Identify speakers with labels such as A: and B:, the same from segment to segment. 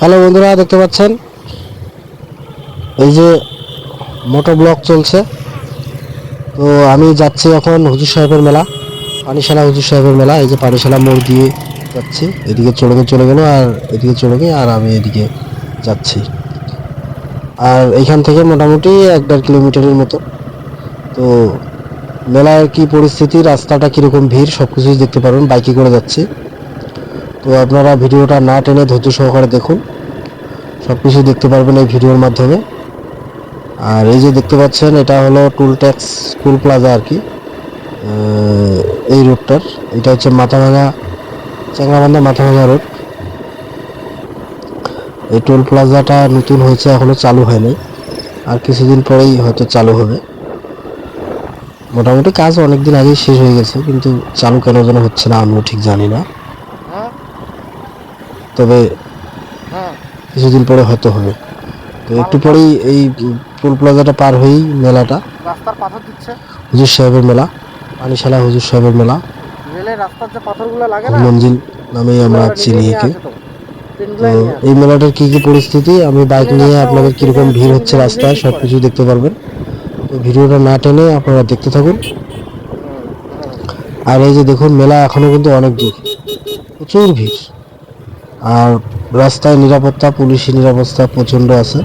A: Hello বন্ধুরা, দেখতে পাচ্ছেন এই যে মোটো ব্লক চলছে। তো আমি যাচ্ছি এখন হুজুর সাহেবের মেলা, পানিশালা হুজুর সাহেবের মেলা। এই যে পানিশালা মোড় দিয়ে যাচ্ছি, এদিকে চলে গেল আর এদিকে চলে গিয়ে আর আমি এদিকে যাচ্ছি। আর এখান থেকে মোটামুটি 1-1.5 কিলোমিটারের মতো। তো মেলার কি পরিস্থিতি, রাস্তাটা কিরকম ভিড়, সবকিছুই দেখতে পারবেন। বাইকে করে যাচ্ছি, তো আপনারা ভিডিওটা না টেনে ধৈর্য সহকারে দেখুন, সবকিছু দেখতে পারবেন এই ভিডিওর মাধ্যমে। আর এই যে দেখতে পাচ্ছেন, এটা হলো টুল প্লাজা আর কি। এই রোডটার, এটা হচ্ছে মাথাভাঙা, চ্যাংরাবান্ধা মাথাভাঙা রোড। এই টোল প্লাজাটা নতুন হয়েছে, এখনো চালু হয়নি, আর কিছুদিন পরেই হয়তো চালু হবে। মোটামুটি কাজ অনেকদিন আগেই শেষ হয়ে গেছে, কিন্তু চালু কেন যেন হচ্ছে না আমিও ঠিক জানি না। তবে কিছুদিন পরে হয়তো হবে। তো একটু পরেই এই টোল প্লাজাটা পার হয়েই মেলাটা,
B: রাস্তার পাথর দিচ্ছে,
A: হুজুর সাহেবের মেলা, পানিশালা হুজুর সাহেবের মেলা।
B: রেলের রাস্তার যে পাথরগুলো লাগে না,
A: মঞ্জিল নামেই আমরা চিনি একে। তো এই মেলাটার কি কি পরিস্থিতি, আমি বাইক নিয়ে আপনাদের কিরকম ভিড় হচ্ছে রাস্তায় সবকিছু দেখতে পারবেন। তো ভিডিওটা না টেনে আপনারা দেখতে থাকুন। আর এই যে দেখুন, মেলা এখনো কিন্তু অনেক দূর, প্রচুর ভিড়। আর রাস্তায় নিরাপত্তা, পুলিশি নিরাপত্তা প্রচন্ড আছে।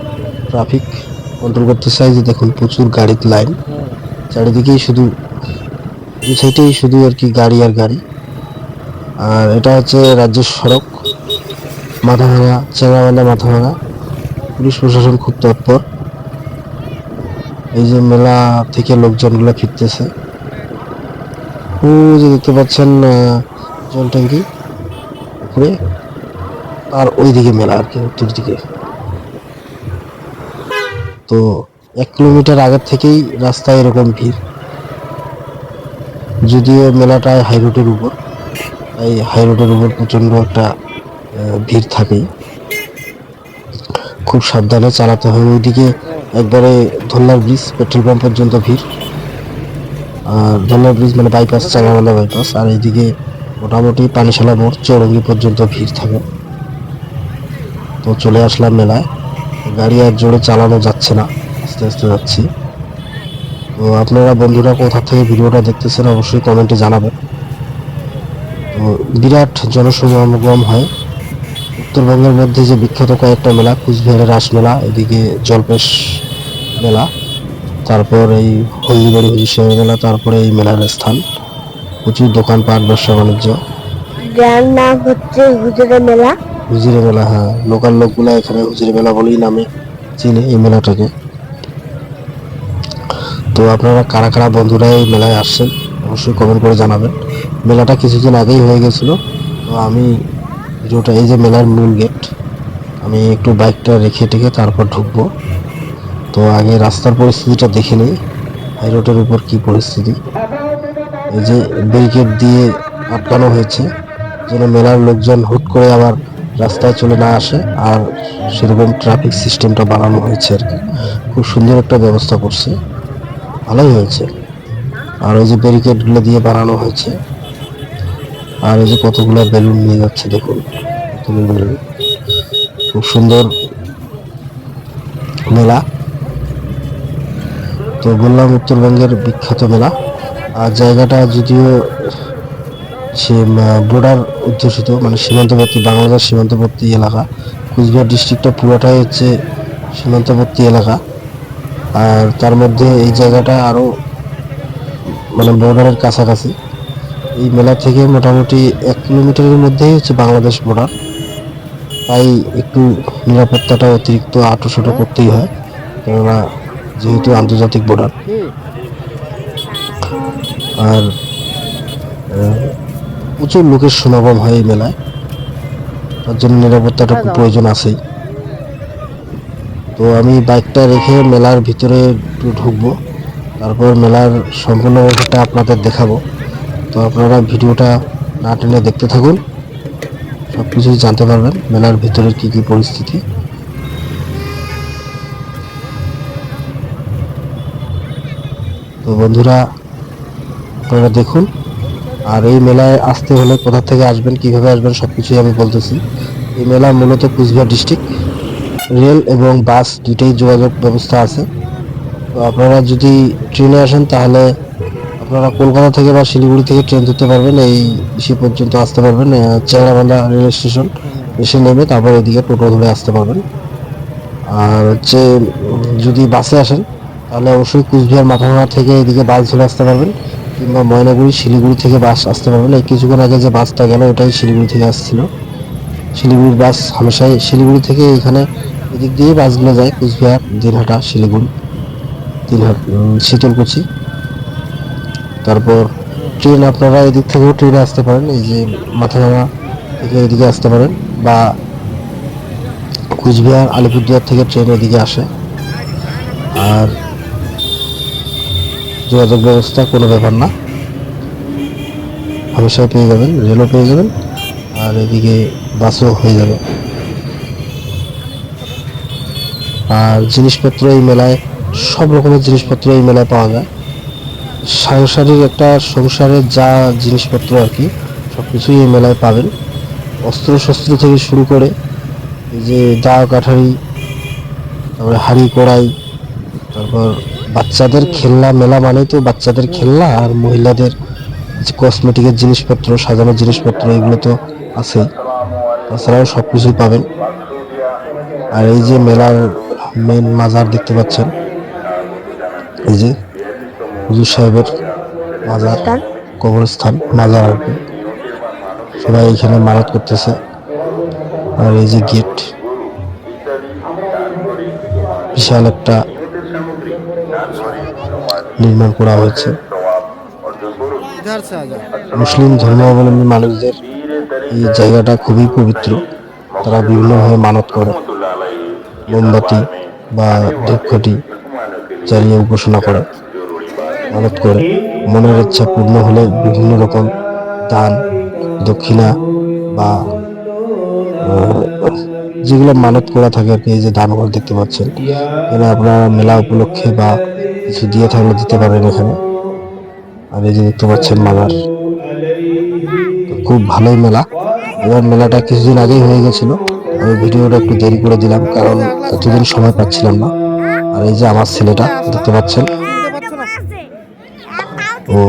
A: ট্রাফিক কন্ট্রোল করতে চাই, যে দেখুন প্রচুর গাড়ির লাইন, চারিদিকেই শুধু, এই সাইডেই শুধু আর কি গাড়ি আর গাড়ি। আর এটা হচ্ছে রাজ্যের সড়ক, মাথাভাঙা, চ্যাংরাবান্ধা মাথাভাঙা। পুলিশ প্রশাসন খুব তৎপর। এই যে মেলা থেকে লোকজনগুলো ফিরতেছে, ও যে দেখতে পাচ্ছেন জল ট্যাঙ্কি উপরে, আর ওইদিকে মেলা আর কি, উত্তর দিকে। তো 1 কিলোমিটার আগের থেকেই রাস্তায় এরকম ভিড়, যদিও মেলাটা হাই রোডের উপর, তাই হাই রোডের উপর প্রচন্ড একটা ভিড় থাকেই। খুব সাবধানে চালাতে হবে। ওইদিকে একবারে ধোল্লার ব্রিজ, পেট্রোল পাম্প পর্যন্ত ভিড়। আর ধোল্লার ব্রিজ মানে বাইপাস, চাঙ্গামালা বাইপাস। আর এইদিকে মোটামুটি পানিশালা মোড়, চৌরঙ্গি পর্যন্ত ভিড় থাকে। তো চলে আসলাম মেলায়, গাড়ি আর জোরে চালানো যাচ্ছে না, আস্তে আস্তে যাচ্ছি। তো আপনারা বন্ধুরা কোথা থেকে ভিডিওটা দেখতেছেন অবশ্যই কমেন্টে জানাবেন। তো বিরাট জনসমাগম হয়। উত্তরবঙ্গের মধ্যে যে বিখ্যাত কয়েকটা মেলা, কুচবিহারের রাস মেলা, এদিকে জলপেশ মেলা, তারপর এই হলদিবাড়ি হুজুর সাহেবের মেলা, তারপরে এই মেলার স্থান, প্রচুর দোকানপাট, ব্যবসা বাণিজ্য।
C: যার নাম হচ্ছে হুজুরের মেলা।
A: হুজুরে মেলা, হ্যাঁ, লোকাল লোকগুলা এখানে হুজুরে মেলা বলেই নামে চিনে এই মেলাটাকে। তো আপনারা কারা কারা বন্ধুরা এই মেলায় আসছেন অবশ্যই কমেন্ট করে জানাবেন। মেলাটা কিছুদিন আগেই হয়ে গেছিল। তো আমি ভিডিওটা, এই যে মেলার মূল গেট, আমি একটু বাইকটা রেখে টেখে তারপর ঢুকবো। তো আগে রাস্তার পরিস্থিতিটা দেখে নিই, হাই রোডের উপর কি পরিস্থিতি। এই যে ব্যারিকেড দিয়ে আটকানো হয়েছে, যেন মেলার লোকজন হুট করে আবার রাস্তায় চলে না আসে। আর সেরকম ট্রাফিক সিস্টেমটা বানানো হয়েছে আর কি, খুব সুন্দর একটা ব্যবস্থা করছে, ভালোই হয়েছে। আর ওই যে ব্যারিকেড গুলো দিয়ে বানানো হয়েছে। আর এই যে কতগুলো বেলুন নিয়ে যাচ্ছে, দেখুন কতগুলো বেলুন, খুব সুন্দর মেলা। তো বললাম উত্তরবঙ্গের বিখ্যাত মেলা। আর জায়গাটা যদিও সে বর্ডার অধ্যুষিত, মানে সীমান্তবর্তী, বাংলাদেশ সীমান্তবর্তী এলাকা। কুচবিহার ডিস্ট্রিক্টটা পুরোটাই হচ্ছে সীমান্তবর্তী এলাকা। আর তার মধ্যে এই জায়গাটা আরো মানে বর্ডারের কাছাকাছি। এই মেলা থেকে মোটামুটি 1 কিলোমিটারের মধ্যেই হচ্ছে বাংলাদেশ বর্ডার, তাই একটু নিরাপত্তাটা অতিরিক্ত আঁটোসাঁটো করতেই হয়, কেননা যেহেতু আন্তর্জাতিক বর্ডার। আর প্রচুর লোকের সমাগম হয় এই মেলায়, তার জন্য নিরাপত্তাটা খুব প্রয়োজন আছেই। তো আমি বাইকটা রেখে মেলার ভিতরে একটু ঢুকবো, তারপর মেলার সম্পূর্ণ ব্যাপারটা আপনাদের দেখাবো। তো আপনারা ভিডিওটা না টেনে দেখতে থাকুন, সবকিছুই জানতে পারবেন মেলার ভিতরের কি কি পরিস্থিতি। তো বন্ধুরা আপনারা দেখুন। আর এই মেলায় আসতে হলে কোথা থেকে আসবেন, কিভাবে আসবেন, সবকিছুই আমি বলতেছি। এই মেলা মূলত কুচবিহার ডিস্ট্রিক্ট। রেল এবং বাস দুইটাই যোগাযোগ ব্যবস্থা আছে। তো আপনারা যদি ট্রেনে আসেন তাহলে আপনারা কলকাতা থেকে বা শিলিগুড়ি থেকে ট্রেন ধরতে পারবেন, এই সে পর্যন্ত আসতে পারবেন। চেংড়াবান্ধা রেল স্টেশন এসে নেমে তারপর এদিকে টোটো ধরে আসতে পারবেন। আর হচ্ছে যদি বাসে আসেন তাহলে অবশ্যই কুচবিহার মাথাভাঙা থেকে এদিকে বাস ধরে আসতে পারবেন, কিংবা ময়নাগুড়ি শিলিগুড়ি থেকে বাস আসতে পারবেন। এই কিছুক্ষণ আগে যে বাসটা গেল ওটাই শিলিগুড়ি থেকে আসছিল। শিলিগুড়ির বাস হামেশাই শিলিগুড়ি থেকে এখানে এদিক দিয়ে বাসগুলো যায় কুচবিহার, দিনহাটা, শিলিগুড়ি, শীতলকুচি। তারপর ট্রেন আপনারা এদিক থেকেও ট্রেনে আসতে পারেন, এই যে মাথাভাঙা থেকে এদিকে আসতে পারেন, বা কুচবিহার আলিপুরদুয়ার থেকে ট্রেন এদিকে আসে। আর যোগাযোগ ব্যবস্থা কোনো ব্যাপার না, হামেশাই পেয়ে যাবেন, রেলও পেয়ে যাবেন, আর এদিকে বাসও হয়ে যাবে। আর জিনিসপত্র এই মেলায় সব রকমের জিনিসপত্র এই মেলায় পাওয়া যায়। সাংসারিক একটা সংসারের যা জিনিসপত্র আর কি সব কিছুই এই মেলায় পাবেন। অস্ত্র শস্ত্র থেকে শুরু করে এই যে দা কাঠারি, তারপরে হাঁড়ি কড়াই, তারপর বাচ্চাদের খেলনা, মেলা মানেই তো বাচ্চাদের খেলনা আর মহিলাদের যে কসমেটিকের জিনিসপত্র, সাজানোর জিনিসপত্র, এগুলো তো আছেই। তাছাড়াও সব কিছুই পাবেন। আর এই যে মেলার মেন মাজার দেখতে পাচ্ছেন, এই যে হুজুর সাহেবের মাজার,
C: স্থান
A: কবরস্থান, মাজার আর কি। সবাই এখানে মানত করতেছে। আর এই যে গেট, বিশাল একটা নির্মাণ করা হয়েছে।
B: इधर से आ जाओ।
A: মুসলিম ধর্মাবলম্বী মানুষদের এই জায়গাটা খুবই পবিত্র। তারা বিভিন্নভাবে মানত করে, মোমবাতি বা ধূপকাঠি জ্বালিয়ে উপাসনা করে, মানত করে। মনের ইচ্ছা পূর্ণ হলে বিভিন্ন রকম দান, দক্ষিণা বা যেগুলো মানত করা থাকে আর কি, এই যে দানঘর দেখতে পাচ্ছেন, এখানে আপনারা মেলা উপলক্ষে বা কিছু দিয়ে থাকলে দিতে পারেন এখানে। আর এই যে দেখতে পাচ্ছেন মাজার, তো খুব ভালোই মেলা। এবার মেলাটা কিছুদিন আগেই হয়ে গেছিল, আমি ভিডিওটা একটু দেরি করে দিলাম কারণ এতদিন সময় পাচ্ছিলাম না। আর এই যে আমার ছেলেটা দেখতে পাচ্ছেন,
B: চিনতে পারছো না?
A: ও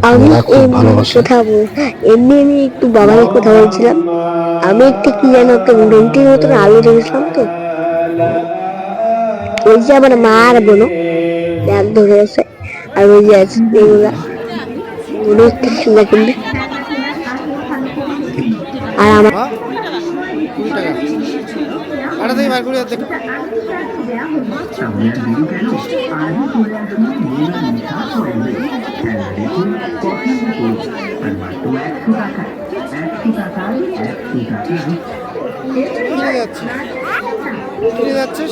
C: আমি
A: মেলা খুব
C: এমনি
A: ভালোবাসে।
C: কথা এমনি আমি একটু বাবাকে কথা বলছিলাম। আমি একটা কি জানো একটা রুটির মতন আলু দেখেছিলাম, তো ওই যে আমার মা আর বোনো ব্যাগ ধরে আছে, আর ওই যে আছে এগুলা মনে হচ্ছে সুন্দর কিন্তু। আর আমার
B: হ্যাঁ? 20 টাকা। আরে দেখি বার করে আর দেখো। কিনে যাচ্ছিস? কিনে যাচ্ছিস?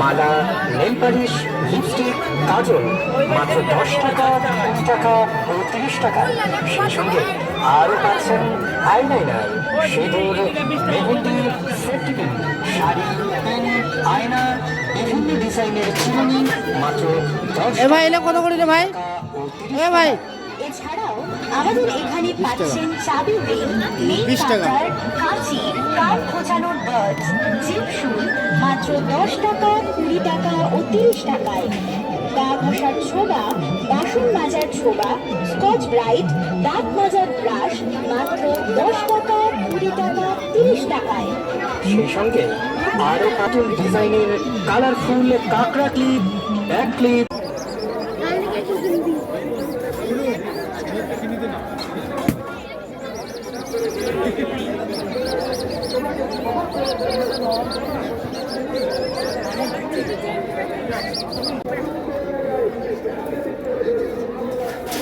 D: মালা, নেল পালিশ, লিপস্টিক, কাজল মাত্র 10 টাকা, 20 টাকা ও 30 টাকা। সেই সঙ্গে আরও পাচ্ছেন eyeliner, sindoor, mehendi, safety pin, sari, pen, আয়না, বিভিন্ন ডিজাইনের চিরুনি মাত্র 10
B: এ ভাই এলে কত করে রে ভাই?
D: ও 30
B: এ ভাই
E: এছাড়াও আমাদের এখানে পাচ্ছেন চাবি রিং, নেল
B: 20 টাকা।
E: কাটার, কাঁচি, কাঠ খোঁচানোর বার্ডস, জিপ শুল মাত্র 10 টাকা, 20 টাকা ও 30 টাকায়। গা ঘষার ছোবা, বাসন মাজার ছোবা, স্কচ ব্রাইট, দাঁত মাজার ব্রাশ মাত্র 10 টাকা, 20 টাকা, 30 টাকায়।
D: সেই সঙ্গে আরও কার্টুন ডিজাইনের কালারফুল কাঁকড়া ক্লিপ, ব্যাক ক্লিপ,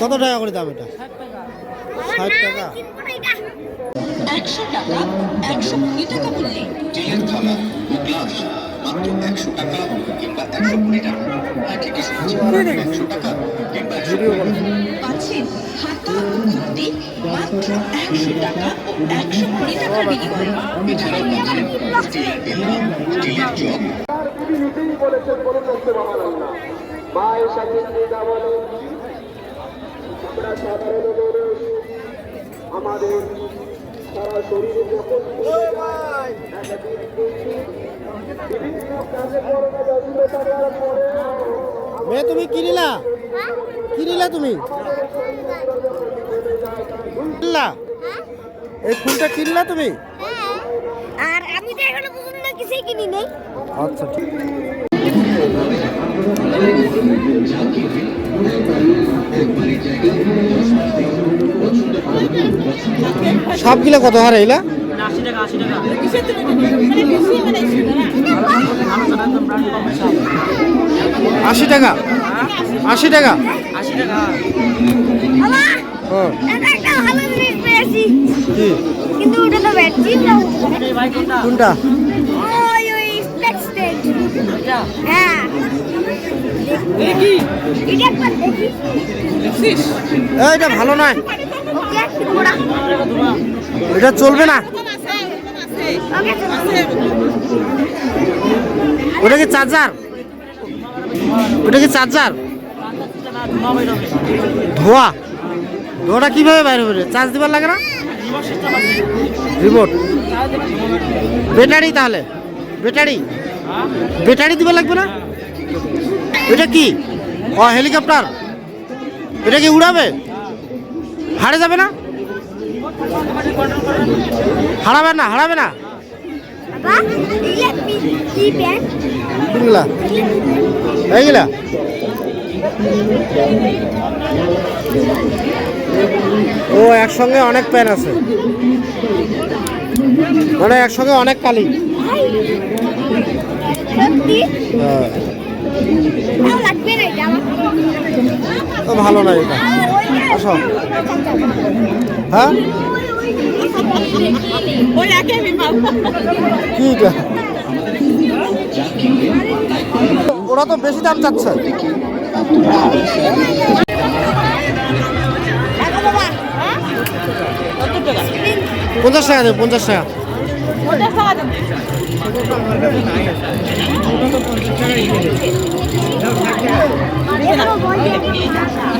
B: কত টাকা করে দাম এটা? 60 টাকা।
E: 100 টাকা, 120 টাকা মূল্যে
F: স্টিলের থালা ও গ্লাস মাত্র 100 টাকা কিংবা 120 টাকা। হ্যাঁ, ঠিকই শুনেছেন, 100 টাকা কিংবা 120 টাকা।
E: পাচ্ছেন হাতা ও খুন্তি মাত্র 100 টাকা ও 120 টাকার বিনিময়ে।
F: এছাড়াও পাচ্ছেন স্টিলের পেপার, স্টিলের জগ।
B: মেয়ে তুমি কিনিলা কিনিলা তুমি কিনলা এই ফুলটা কিনলা তুমি?
C: আর আমি তো এখনো পর্যন্ত কিছুই কিনি নাই।
B: আচ্ছা ঠিক। সবগুলা কত হার এইলা? 80 টাকা 80 টাকা
C: বাবা
B: হ্যাঁ
C: এটা একটা ভালো জিনিস পেয়েছি,
B: কি
C: কিন্তু ওটা তো ব্যাটারি না।
B: কোনটা?
C: ওই স্পেক্সটেড। হ্যাঁ দেখি এটা একবার দেখি।
B: এটা ভালো নয়,
C: ওকে ওরা
B: এটা চলবে না।
C: ওকে
B: ওটা কি চার্জার? ওটা কি চার্জার? ধোয়া ধোয়াটা কিভাবে বাইরে বেরোবে? চার্জ দিবার লাগে না? Remote battery? তাহলে ব্যাটারি ব্যাটারি দিবার লাগবে না? এটা কি? ও হেলিকপ্টার। এটা কি উড়াবে? হারে যাবে না? হারাবে না? হারাবে না?
C: বাবা ইলে কি প্যান্ট
B: কোনগুলা এইগুলা? ও একসঙ্গে অনেক প্যান আছে, মানে একসঙ্গে অনেক কালি।
C: সত্যি
B: হ্যাঁ,
C: ভালো লাগবে না এটা আমার।
B: তো ভালো না এটা। আসো। হ্যাঁ কি এটা? ওরা তো বেশি দাম চাচ্ছে।
C: দেখো বাবা
B: 50 টাকা দেবে, 50 টাকা।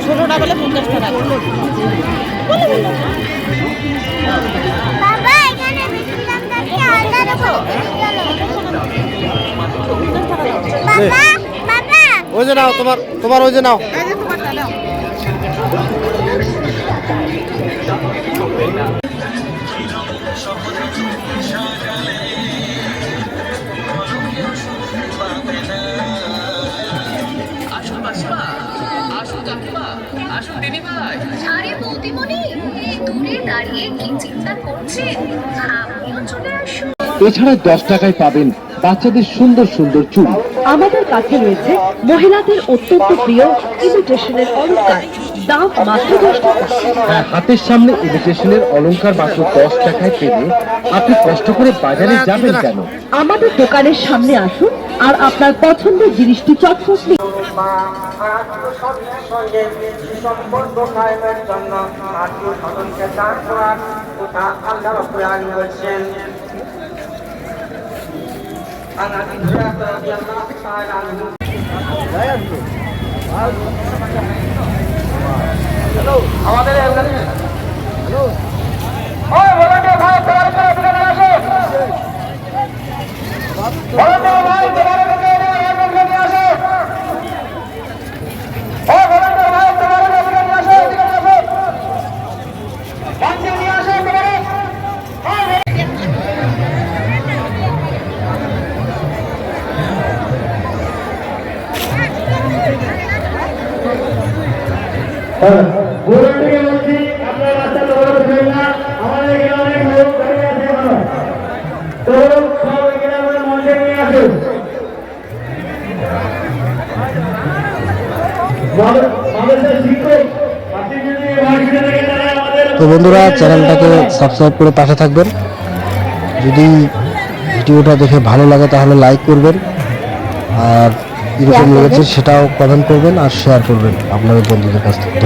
G: ছোটটা বলে 50 টাকা।
C: বাবা এখানে বিক্রিলাম দেখি আলদা দেবো। বাবা বাবা
B: ওই যে নাও, তোমার তোমার ওই যে নাও।
E: আরে বৌদিমণি, দূরে দাঁড়িয়ে কি চিন্তা করছেন? আপনিও চলে আসুন।
D: এছাড়া 10 টাকায় পাবেন বাচ্চাদের সুন্দর সুন্দর চুল।
H: আমাদের কাছে রয়েছে মহিলাদের অত্যন্ত প্রিয় ইমিটেশনের অলংকার, দাম মাত্র 10 টাকা।
D: হ্যাঁ, হাতের সামনে ইমিটেশনের অলংকার মাত্র 10 টাকায় পেলে আপনি কষ্ট করে বাজারে যাবেন কেন?
H: আমাদের দোকানের সামনে আসুন আর আপনার পছন্দের জিনিসটি চটপট নিন।
A: তো বন্ধুরা, চ্যানেলটাকে সাবস্ক্রাইব করে পাশে থাকবেন। যদি ভিডিওটা দেখে ভালো লাগে তাহলে লাইক করবেন, আর কীরকম লেগেছে সেটাও কমেন্ট করবেন আর শেয়ার করবেন আপনাদের বন্ধুদের কাছ থেকে।